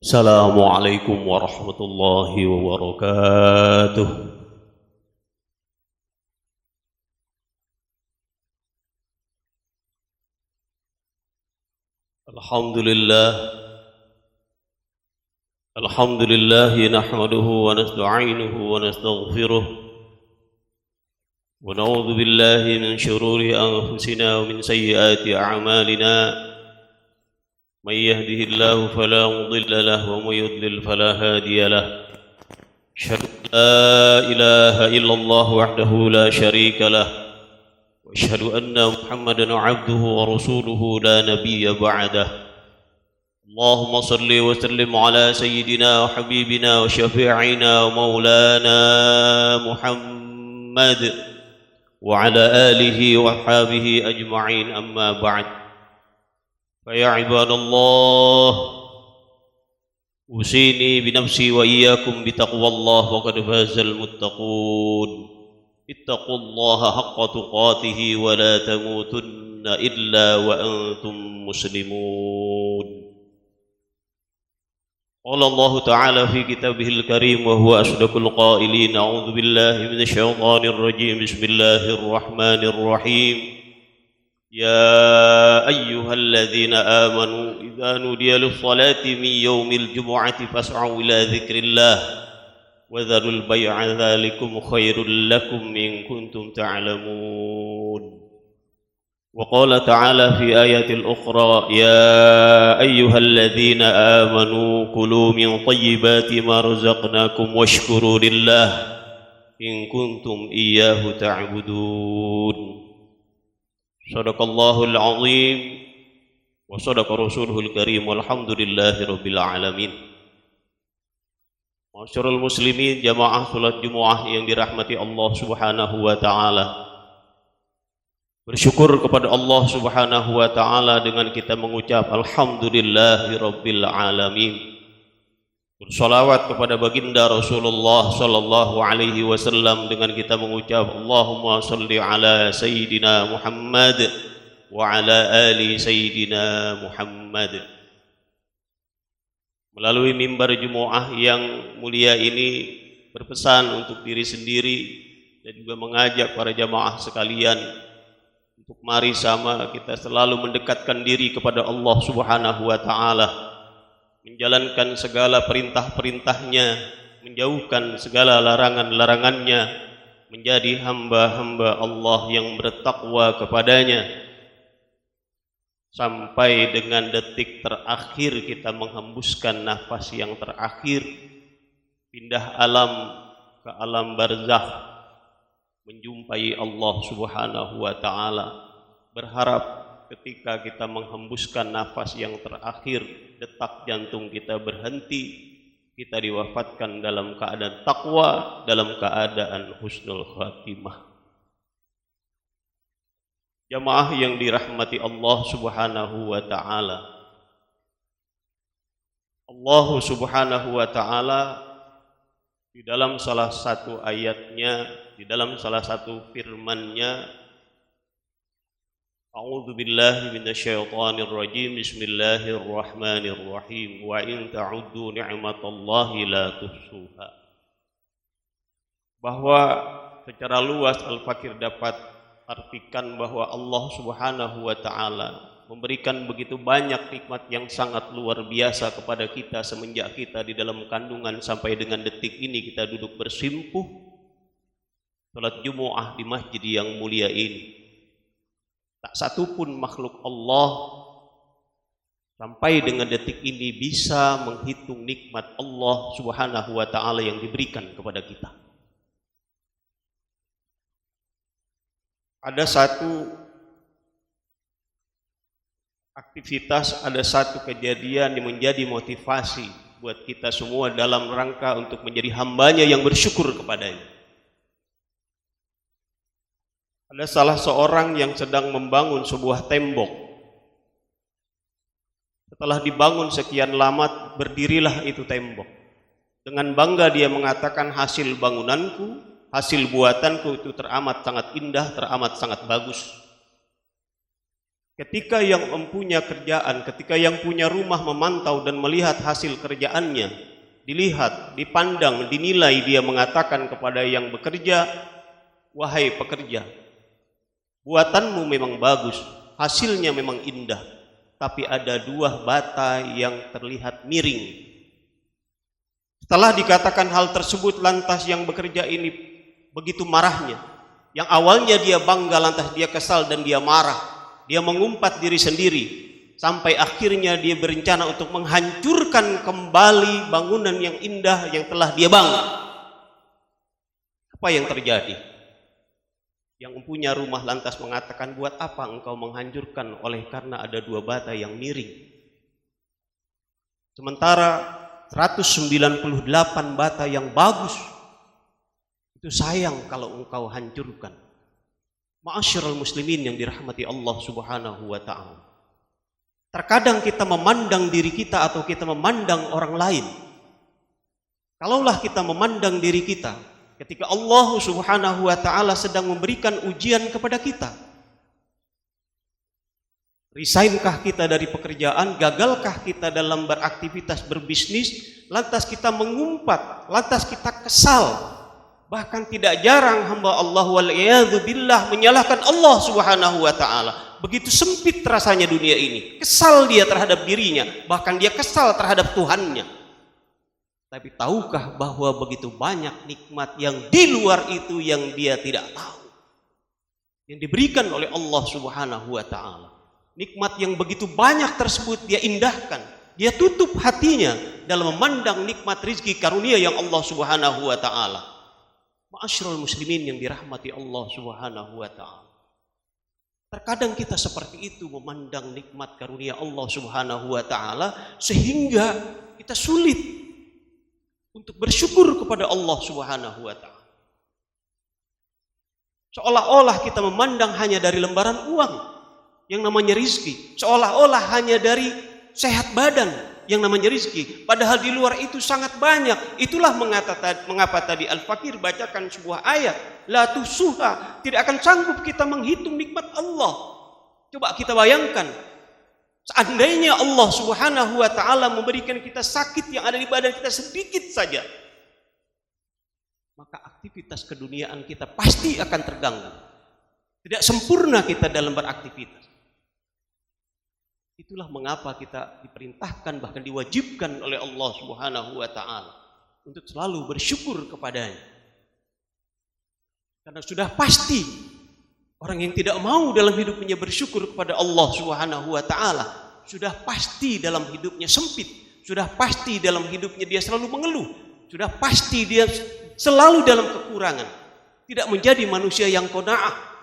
Assalamualaikum warahmatullahi wabarakatuh. Alhamdulillah. Alhamdulillah nahmaduhu wa nasta'inuhu wa nastaghfiruh wa na'udzu billahi min shururi anfusina wa min sayyiati a'malina. من يهده الله فلا مضل له ومن يضلل فلا هادي له أشهد أن لا إله إلا الله وحده لا شريك له وأشهد أن محمدا عبده ورسوله لا نبي بعده اللهم صل وسلم على سيدنا وحبيبنا وشفيعنا ومولانا محمد وعلى آله وأصحابه أجمعين أما بعد فيا عباد الله أوصيني بنفسي وإياكم بتقوى الله وقد فاز المتقون اتقوا الله حق تقاته ولا تموتن إلا وأنتم مسلمون قال الله تعالى في كتابه الكريم وهو أصدق القائلين أعوذ بالله من الشيطان الرجيم بسم الله الرحمن الرحيم يا أيها الذين آمنوا إذا نودي للصلاة من يوم الجمعة فاسعوا إلى ذكر الله وذروا البيع ذلكم خير لكم إن كنتم تعلمون وقال تعالى في آيات الأخرى يا أيها الذين آمنوا كلوا من طيبات ما رزقناكم واشكروا لله إن كنتم إياه تعبدون صدق الله العظيم وصدق رسوله الكريم والحمد لله رب العالمين. Masyarul muslimin, jamaah salat Jumat yang dirahmati Allah Subhanahu wa taala. Bersyukur kepada Allah Subhanahu wa taala dengan kita mengucap alhamdulillahi rabbil alamin. Bersolawat kepada baginda Rasulullah sallallahu alaihi wasallam dengan kita mengucap Allahumma salli ala sayyidina Muhammad wa ala ali sayyidina Muhammad. Melalui mimbar Jumat yang mulia ini berpesan untuk diri sendiri dan juga mengajak para jamaah sekalian untuk mari sama kita selalu mendekatkan diri kepada Allah Subhanahu wa taala, menjalankan segala perintah-perintahnya, menjauhkan segala larangan-larangannya, menjadi hamba-hamba Allah yang bertakwa kepadanya, sampai dengan detik terakhir kita menghembuskan nafas yang terakhir, pindah alam ke alam barzakh, menjumpai Allah Subhanahu wa ta'ala. Berharap ketika kita menghembuskan nafas yang terakhir, detak jantung kita berhenti, kita diwafatkan dalam keadaan takwa, dalam keadaan husnul khatimah. Jamaah yang dirahmati Allah Subhanahu wa ta'ala, Allah Subhanahu wa ta'ala di dalam salah satu ayatnya, di dalam salah satu firman-Nya, A'udzu billahi minasyaitonir rajim. Bismillahirrahmanirrahim. Wa in ta'uddu ni'matallahi la tuhsuha. Bahwa secara luas Al-Fakir dapat artikan bahwa Allah Subhanahu wa taala memberikan begitu banyak nikmat yang sangat luar biasa kepada kita semenjak kita di dalam kandungan sampai dengan detik ini kita duduk bersimpuh salat Jumat di masjid yang mulia ini. Tak satu pun makhluk Allah sampai dengan detik ini bisa menghitung nikmat Allah Subhanahu wa ta'ala yang diberikan kepada kita. Ada satu aktivitas, ada satu kejadian yang menjadi motivasi buat kita semua dalam rangka untuk menjadi hambanya yang bersyukur kepadanya. Ada salah seorang yang sedang membangun sebuah tembok. Setelah dibangun sekian lama, berdirilah itu tembok. Dengan bangga dia mengatakan hasil bangunanku, hasil buatanku itu teramat sangat indah, teramat sangat bagus. Ketika yang mempunyai kerjaan, ketika yang punya rumah memantau dan melihat hasil kerjaannya, dilihat, dipandang, dinilai, dia mengatakan kepada yang bekerja, wahai pekerja, buatanmu memang bagus, hasilnya memang indah, tapi ada 2 bata yang terlihat miring. Setelah dikatakan hal tersebut, lantas yang bekerja ini begitu marahnya. Yang awalnya dia bangga, lantas dia kesal dan dia marah. Dia mengumpat diri sendiri, sampai akhirnya dia berencana untuk menghancurkan kembali bangunan yang indah yang telah dia bangun. Apa yang terjadi? Yang mempunyai rumah lantas mengatakan, buat apa engkau menghancurkan? Oleh karena ada 2 bata yang miring. Sementara 198 bata yang bagus, itu sayang kalau engkau hancurkan. Ma'asyiral muslimin yang dirahmati Allah Subhanahu wa ta'ala. Terkadang kita memandang diri kita atau kita memandang orang lain. Kalaulah kita memandang diri kita, ketika Allah Subhanahu wa ta'ala sedang memberikan ujian kepada kita, resignkah kita dari pekerjaan, gagalkah kita dalam beraktivitas berbisnis, lantas kita mengumpat, lantas kita kesal. Bahkan tidak jarang hamba Allah wal'iyadzubillah menyalahkan Allah Subhanahu wa ta'ala. Begitu sempit rasanya dunia ini. Kesal dia terhadap dirinya, bahkan dia kesal terhadap Tuhannya. Tapi tahukah bahwa begitu banyak nikmat yang di luar itu yang dia tidak tahu, yang diberikan oleh Allah Subhanahu wa ta'ala. Nikmat yang begitu banyak tersebut dia indahkan, dia tutup hatinya dalam memandang nikmat rizki karunia yang Allah Subhanahu wa ta'ala. Ma'asyiral muslimin yang dirahmati Allah Subhanahu wa ta'ala. Terkadang kita seperti itu memandang nikmat karunia Allah Subhanahu wa ta'ala, sehingga kita sulit untuk bersyukur kepada Allah Subhanahu wa ta'ala. Seolah-olah kita memandang hanya dari lembaran uang yang namanya rizki, seolah-olah hanya dari sehat badan yang namanya rizki, padahal di luar itu sangat banyak. Itulah mengapa tadi Al-Fakir bacakan sebuah ayat, la tusuha, tidak akan sanggup kita menghitung nikmat Allah. Coba kita bayangkan, seandainya Allah Subhanahu wa ta'ala memberikan kita sakit yang ada di badan kita sedikit saja, maka aktivitas keduniaan kita pasti akan terganggu. Tidak sempurna kita dalam beraktivitas. Itulah mengapa kita diperintahkan, bahkan diwajibkan oleh Allah Subhanahu wa ta'ala untuk selalu bersyukur kepadanya. Karena sudah pasti orang yang tidak mau dalam hidupnya bersyukur kepada Allah Subhanahu wa ta'ala, sudah pasti dalam hidupnya sempit, sudah pasti dalam hidupnya dia selalu mengeluh, sudah pasti dia selalu dalam kekurangan, tidak menjadi manusia yang qanaah.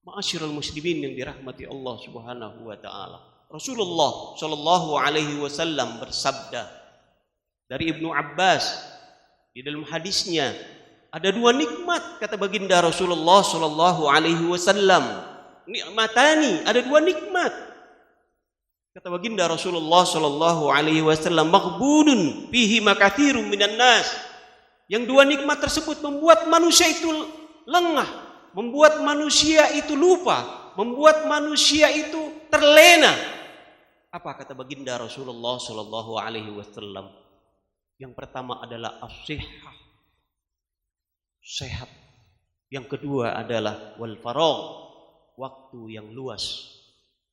Ma'asyiral muslimin yang dirahmati Allah Subhanahu wa ta'ala. Rasulullah sallallahu alaihi wasallam bersabda dari Ibnu Abbas di dalam hadisnya, ada 2 nikmat kata baginda Rasulullah sallallahu alaihi wasallam. Nikmatani, ada 2 nikmat. Kata baginda Rasulullah sallallahu alaihi wasallam, maghbunun fihi makatsirun minan nas. Yang 2 nikmat tersebut membuat manusia itu lengah, membuat manusia itu lupa, membuat manusia itu terlena. Apa kata baginda Rasulullah sallallahu alaihi wasallam? Yang pertama adalah as-sihhah, sehat. Yang kedua adalah wal faragh, waktu yang luas.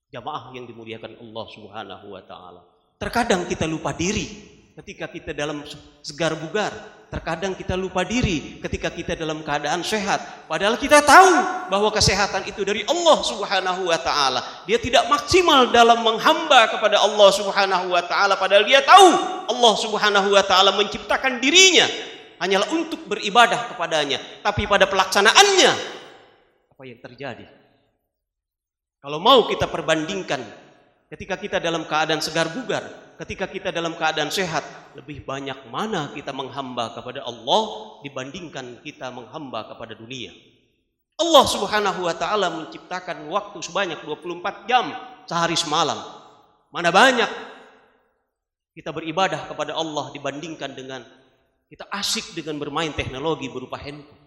Jamaah yang dimuliakan Allah Subhanahu wa ta'ala. Terkadang kita lupa diri ketika kita dalam segar bugar. Terkadang kita lupa diri ketika kita dalam keadaan sehat. Padahal kita tahu bahwa kesehatan itu dari Allah Subhanahu wa ta'ala. Dia tidak maksimal dalam menghamba kepada Allah Subhanahu wa ta'ala. Padahal dia tahu Allah Subhanahu wa ta'ala menciptakan dirinya hanyalah untuk beribadah kepadanya. Tapi pada pelaksanaannya, apa yang terjadi? Kalau mau kita perbandingkan, ketika kita dalam keadaan segar bugar, ketika kita dalam keadaan sehat, lebih banyak mana kita menghamba kepada Allah dibandingkan kita menghamba kepada dunia. Allah Subhanahu wa ta'ala menciptakan waktu sebanyak 24 jam sehari semalam. Mana banyak kita beribadah kepada Allah dibandingkan dengan kita asyik dengan bermain teknologi berupa handphone.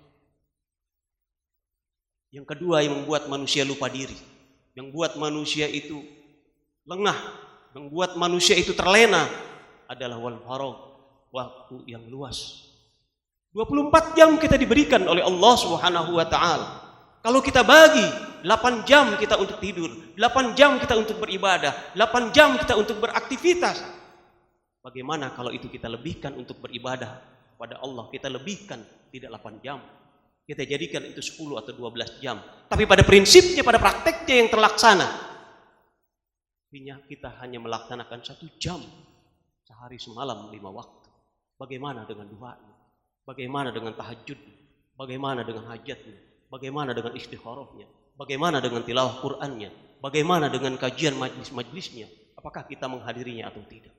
Yang kedua yang membuat manusia lupa diri, yang buat manusia itu lengah, yang buat manusia itu terlena adalah wal faragh, waktu yang luas. 24 jam kita diberikan oleh Allah Subhanahu wa taala. Kalau kita bagi 8 jam kita untuk tidur, 8 jam kita untuk beribadah, 8 jam kita untuk beraktivitas. Bagaimana kalau itu kita lebihkan untuk beribadah pada Allah, kita lebihkan tidak 8 jam. Kita jadikan itu 10 atau 12 jam. Tapi pada prinsipnya, pada prakteknya yang terlaksana, kita hanya melaksanakan 1 jam sehari semalam 5 waktu. Bagaimana dengan doanya? Bagaimana dengan tahajud? Bagaimana dengan hajatnya? Bagaimana dengan istikharahnya? Bagaimana dengan tilawah Qur'annya? Bagaimana dengan kajian majlis-majlisnya? Apakah kita menghadirinya atau tidak?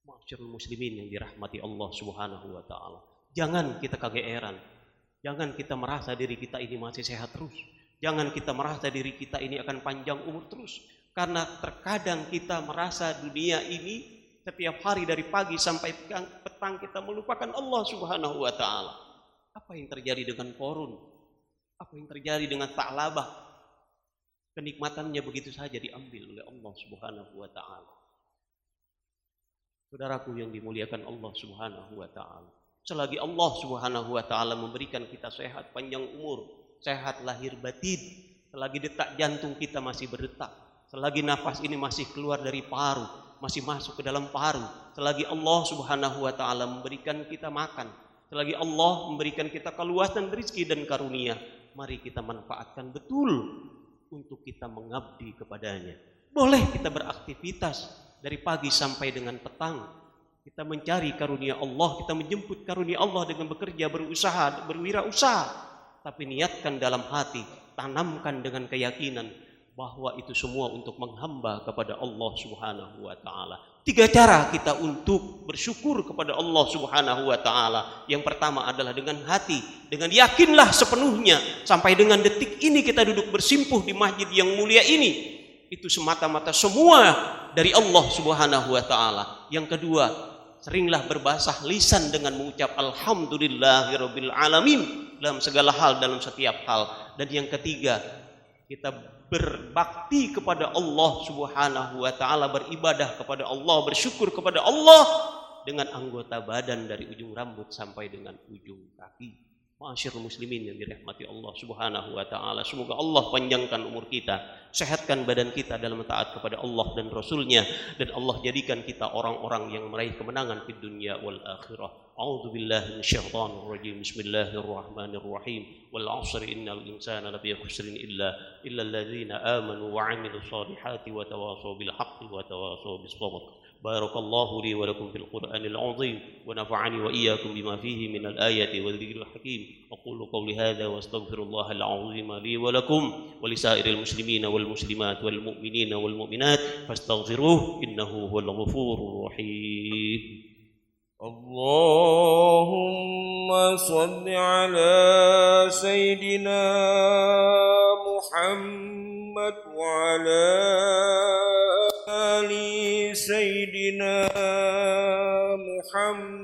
Ma'asyiral muslimin yang dirahmati Allah Subhanahu wa taala. Jangan kita kageeran. Jangan kita merasa diri kita ini masih sehat terus. Jangan kita merasa diri kita ini akan panjang umur terus. Karena terkadang kita merasa dunia ini setiap hari dari pagi sampai petang kita melupakan Allah Subhanahu wa taala. Apa yang terjadi dengan Qarun? Apa yang terjadi dengan Tha'labah? Kenikmatannya begitu saja diambil oleh Allah Subhanahu wa taala. Saudaraku yang dimuliakan Allah Subhanahu wa taala, selagi Allah Subhanahu wa taala memberikan kita sehat panjang umur, sehat lahir batin, selagi detak jantung kita masih berdetak, selagi nafas ini masih keluar dari paru, masih masuk ke dalam paru, selagi Allah Subhanahu wa taala memberikan kita makan, selagi Allah memberikan kita keluasan rezeki dan karunia, mari kita manfaatkan betul untuk kita mengabdi kepadanya. Boleh kita beraktivitas dari pagi sampai dengan petang, kita mencari karunia Allah, kita menjemput karunia Allah dengan bekerja, berusaha, berwirausaha, tapi niatkan dalam hati, tanamkan dengan keyakinan bahwa itu semua untuk menghamba kepada Allah Subhanahu wa taala. 3 cara kita untuk bersyukur kepada Allah Subhanahu wa taala. Yang pertama adalah dengan hati, dengan yakinlah sepenuhnya sampai dengan detik ini kita duduk bersimpuh di masjid yang mulia ini. Itu semata-mata semua dari Allah Subhanahu wa taala. Yang kedua, seringlah berbasah lisan dengan mengucap alhamdulillahirabbil alamin dalam segala hal, dalam setiap hal. Dan yang ketiga, kita berbakti kepada Allah Subhanahu wa taala, beribadah kepada Allah, bersyukur kepada Allah dengan anggota badan dari ujung rambut sampai dengan ujung kaki. Ma'asyiral muslimin yang dirahmati Allah Subhanahu wa taala, semoga Allah panjangkan umur kita, sehatkan badan kita dalam taat kepada Allah dan Rasulnya, dan Allah jadikan kita orang-orang yang meraih kemenangan di dunia wal akhirah. A'udzu billahi minasyaitonir rajim. Bismillahirrahmanirrahim. Wal 'ashri innal insana lafi khusrin illa alladzina amanu wa 'amilus solihati wa tawashaw bil haqqi wa tawashaw bis sabr. Barakallahu li wa lakum fil Qur'anil 'azim wa nafa'ani wa iyyakum bima fihi minal ayati wal dzikril hakim. Aqulu qawli hadza wa astaghfirullahal 'azim li wa lakum wa lisairil muslimina wal muslimat wal mu'minina wal mu'minat fastaghfiruhu innahu huwal ghafurur rahim. Allahumma salli ala Sayyidina Muhammad wa ala ali Sayyidina Muhammad.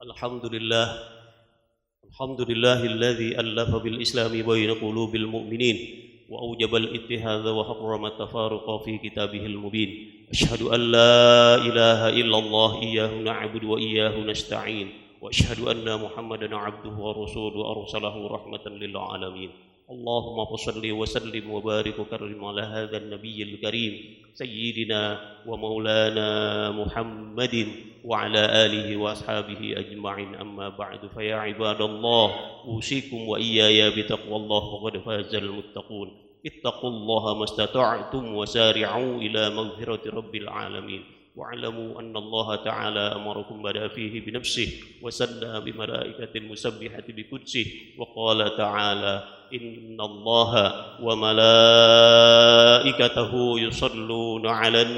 Alhamdulillah. Alhamdulillahilladzi allafa bil islami baina qulubil mu'minin wa awjabal ittihadha wa harrama tafaruqa fi kitabihil mubin. Asyhadu an la ilaha illallah iyyahu na'budu wa iyyahu nasta'in wa asyhadu anna Muhammadan 'abduhu wa rasuluhu arsalahu rahmatan lil alamin. Allahumma shalli wa sallim wa barik wa karrim ala hadzal nabiyyil karim sayyidina wa maulana Muhammadin wa ala alihi wa ashabihi ajma'in, amma ba'du. Fa ya ibadallah, usikum wa iyaya bi taqwallah wa qad fazal muttaqun. Ittaqullaha mastata'tum wa sari'u ila maghfirati rabbil alamin. Wa'lamu anna Allah ta'ala amarakum bada fihi bi nafsihi wa salla bi malaikatil musabbihati bi qudsihi wa qala ta'ala inna Allaha wa malaikatahu yusalluna 'alan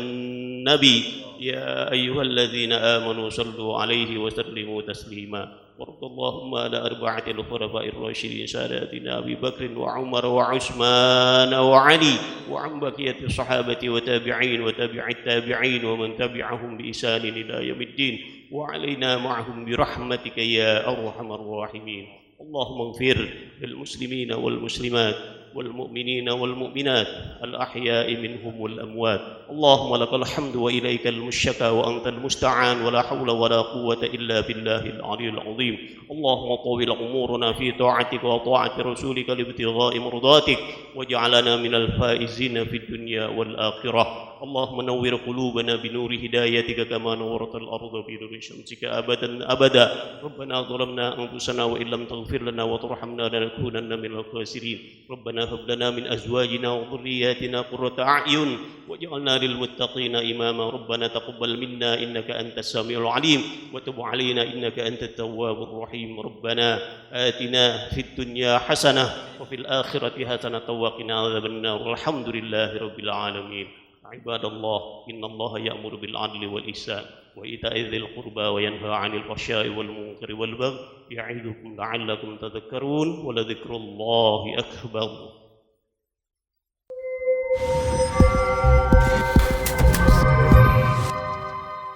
nabi ya ayyuhalladzina amanu sallu 'alaihi wa sallimu taslima. وارض اللهم على أربعة الخلفاء الراشدين ساداتنا أبي بكر وعمر وعثمان وعلي وعن بقية الصحابة وتابعين وتابع التابعين ومن تبعهم بإحسان إلى يوم الدين وعلينا معهم برحمتك يا أرحم الراحمين. اللهم اغفر للمسلمين والمسلمات والمؤمنين والمؤمنات الأحياء منهم والأموات. اللهم لك الحمد وإليك المشتكى وأنت المستعان ولا حول ولا قوة إلا بالله العلي العظيم. اللهم طول أمورنا في طاعتك وطاعة رسولك لابتغاء مرضاتك واجعلنا من الفائزين في الدنيا والآخرة. اللهم نور قلوبنا بنور هدايتك كما نورت الأرض بنور شمسك أبدا أبدا. ربنا ظلمنا أنفسنا وإن لم تغفر لنا وترحمنا لنكونن من الخاسرين. ربنا هب لنا من أزواجنا وذرياتنا قرة أعين واجعلنا للمتقين إماما. ربنا تقبل منا إنك أنت السميع العليم وتب علينا إنك أنت التواب الرحيم. ربنا آتنا في الدنيا حسنة وفي الآخرة حسنة وقنا عذاب النار. والحمد لله رب العالمين. عباد الله إن الله يأمر بالعدل والإحسان وإيتاء ذي القربى وينهى عن الفحشاء والمنكر والبغي يعظكم لعلكم تذكرون ولذكر الله أكبر.